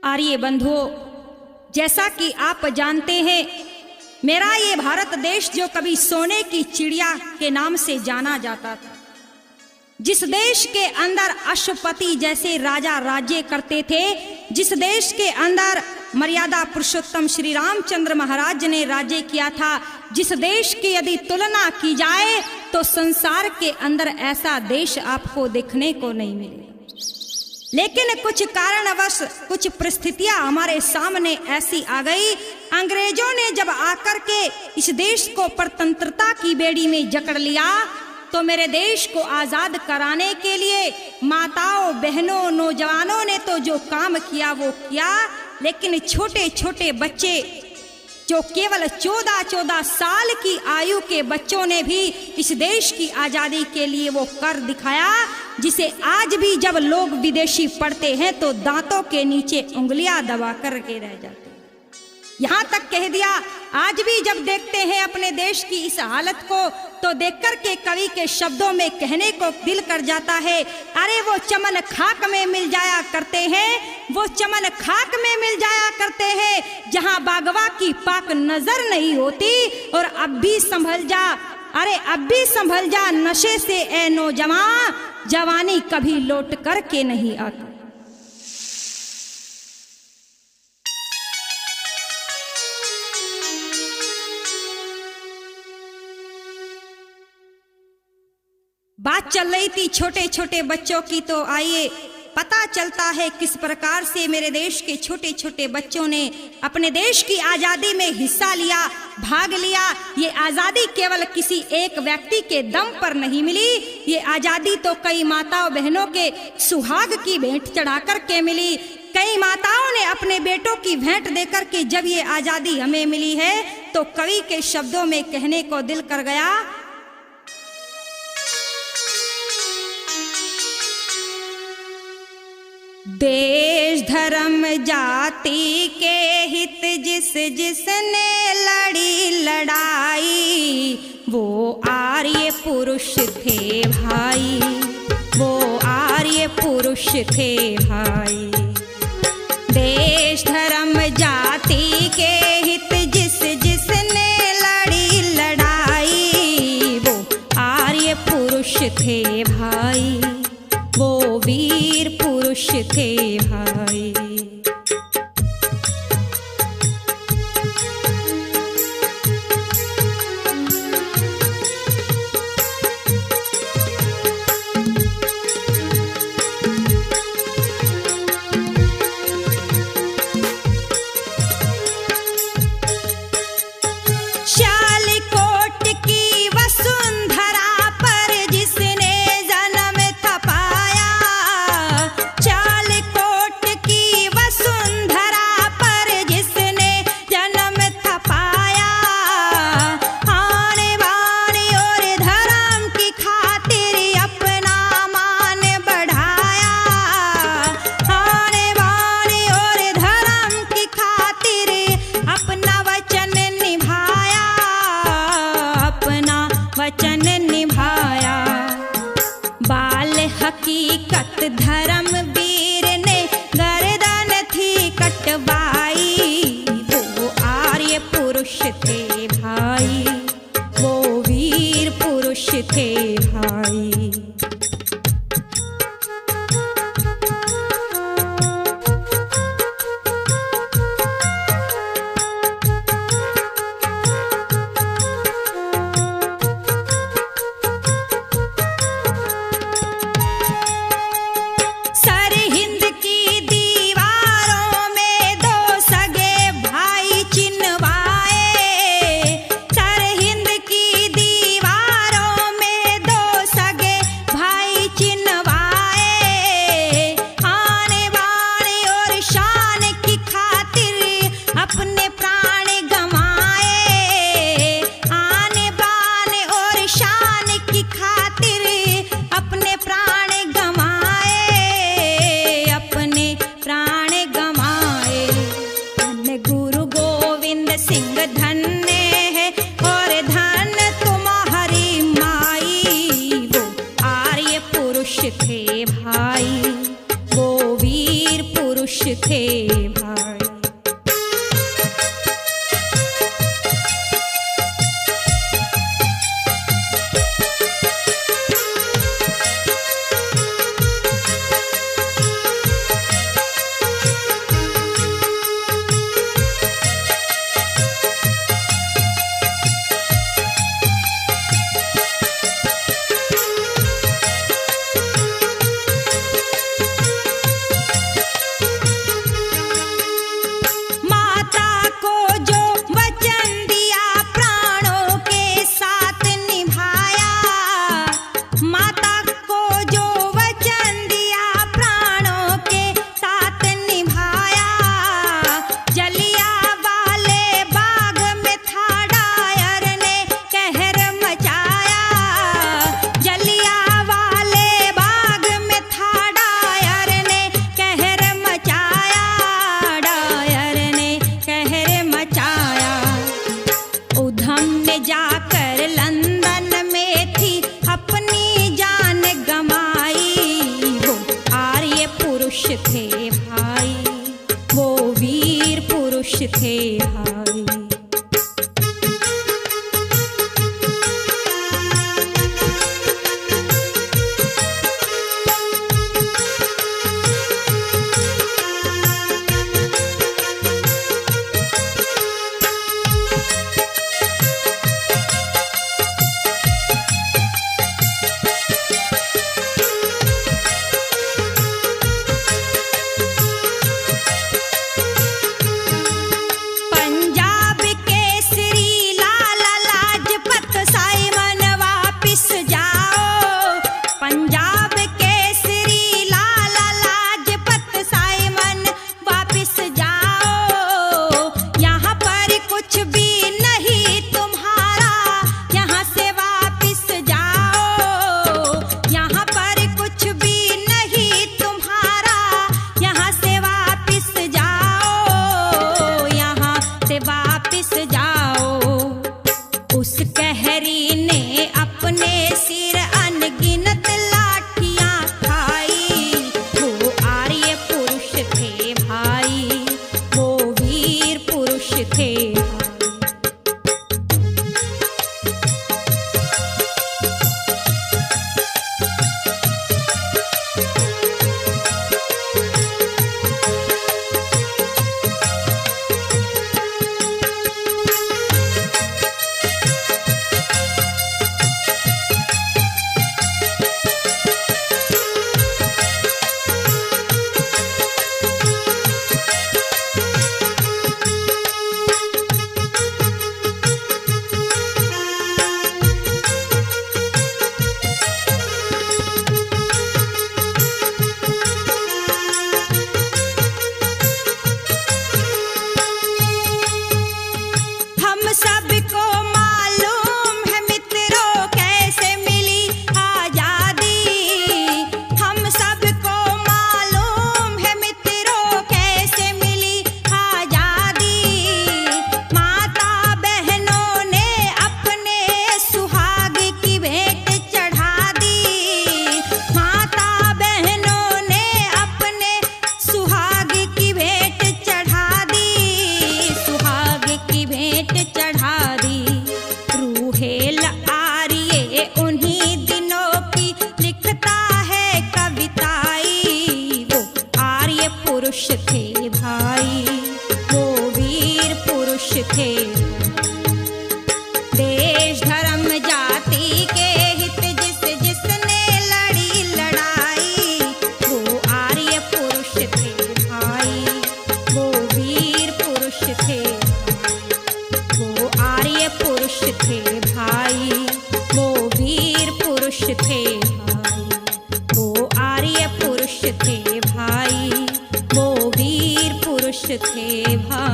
आर्य बंधुओं, जैसा कि आप जानते हैं, मेरा ये भारत देश जो कभी सोने की चिड़िया के नाम से जाना जाता था, जिस देश के अंदर अश्वपति जैसे राजा राज्य करते थे, जिस देश के अंदर मर्यादा पुरुषोत्तम श्री रामचंद्र महाराज ने राज्य किया था, जिस देश की यदि तुलना की जाए तो संसार के अंदर ऐसा देश आपको देखने को नहीं मिले। लेकिन कुछ कारणवश कुछ परिस्थितियां हमारे सामने ऐसी आ गई, अंग्रेजों ने जब आकर के इस देश को परतंत्रता की बेड़ी में जकड़ लिया, तो मेरे देश को आजाद कराने के लिए माताओं, बहनों, नौजवानों ने तो जो काम किया वो किया, लेकिन छोटे छोटे बच्चे जो केवल 14-14 साल की आयु के बच्चों ने भी इस देश की आजादी के लिए वो कर दिखाया, जिसे आज भी जब लोग विदेशी पढ़ते हैं तो दांतों के नीचे उंगलियां दबा कर के रह जाते हैं। यहाँ तक कह दिया, आज भी जब देखते हैं अपने देश की इस हालत को, तो देखकर के कवि के शब्दों में कहने को दिल कर जाता है, अरे वो चमन खाक में मिल जाया करते हैं, वो चमन खाक में मिल जाया करते हैं, जहाँ बागवा की पाक नजर नहीं होती। और अब भी संभल जा, अरे अब भी संभल जा नशे से ए नौजवान, जवानी कभी लौट कर के नहीं आती। बात चल रही थी छोटे छोटे बच्चों की, तो आइए पता चलता है किस प्रकार से मेरे देश के छोटे छोटे बच्चों ने अपने देश की आजादी में हिस्सा लिया, भाग लिया। ये आजादी केवल किसी एक व्यक्ति के दम पर नहीं मिली, ये आजादी तो कई माताओं बहनों के सुहाग की भेंट चढ़ा कर के मिली। कई माताओं ने अपने बेटों की भेंट देकर के जब ये आजादी हमें मिली है, तो कवि के शब्दों में कहने को दिल कर गया, देश धर्म जाति के हित जिस जिसने लड़ी लड़ाई, वो आर्य पुरुष थे भाई, वो आर्य पुरुष थे भाई। देश धर्म जाति के हित जिस जिसने लड़ी लड़ाई, वो आर्य पुरुष थे भाई, वो वीर पुरुष थे भाई। हकीकत धर्म वीर ने गर्दन थी कटवाई, वो आर्य पुरुष थे भाई, वो वीर पुरुष थे भाई। थे भाई, वो वीर पुरुष थे भाई। थे भाई। पंजाब केसरी लाला लाजपत साइमन वापिस जाओ, पंजाब केसरी लाला लाजपत साइमन वापिस जाओ। यहाँ पर कुछ भी नहीं तुम्हारा, यहाँ से वापिस जाओ। यहाँ पर कुछ भी नहीं तुम्हारा, यहाँ से वापिस जाओ, यहाँ से वापिस जाओ। उस कहरी ने अपने सिर अनगिनत लाठियां खाई, वो आर्य पुरुष थे भाई, वो वीर पुरुष थे भाई। हम सबको मालूम है मित्रों कैसे मिली आजादी, हम सबको मालूम है मित्रों कैसे मिली आजादी। माता बहनों ने अपने सुहाग की भेंट चढ़ा दी, माता बहनों ने अपने सुहाग की भेंट चढ़ा दी, सुहाग की भेंट चढ़ा दी। रूहेल आर्य उन्हीं दिनों की लिखता है कविताई, वो आर्य पुरुष थे भाई, वो वीर पुरुष थे। देश धर्म जाति के हित जिसने लड़ी लड़ाई, वो आर्य पुरुष थे भाई, वो वीर पुरुष थे। वो आर्य पुरुष थे भाई, वो वीर पुरुष थे भाई, वो आर्य पुरुष थे भाई, वो वीर पुरुष थे भाई।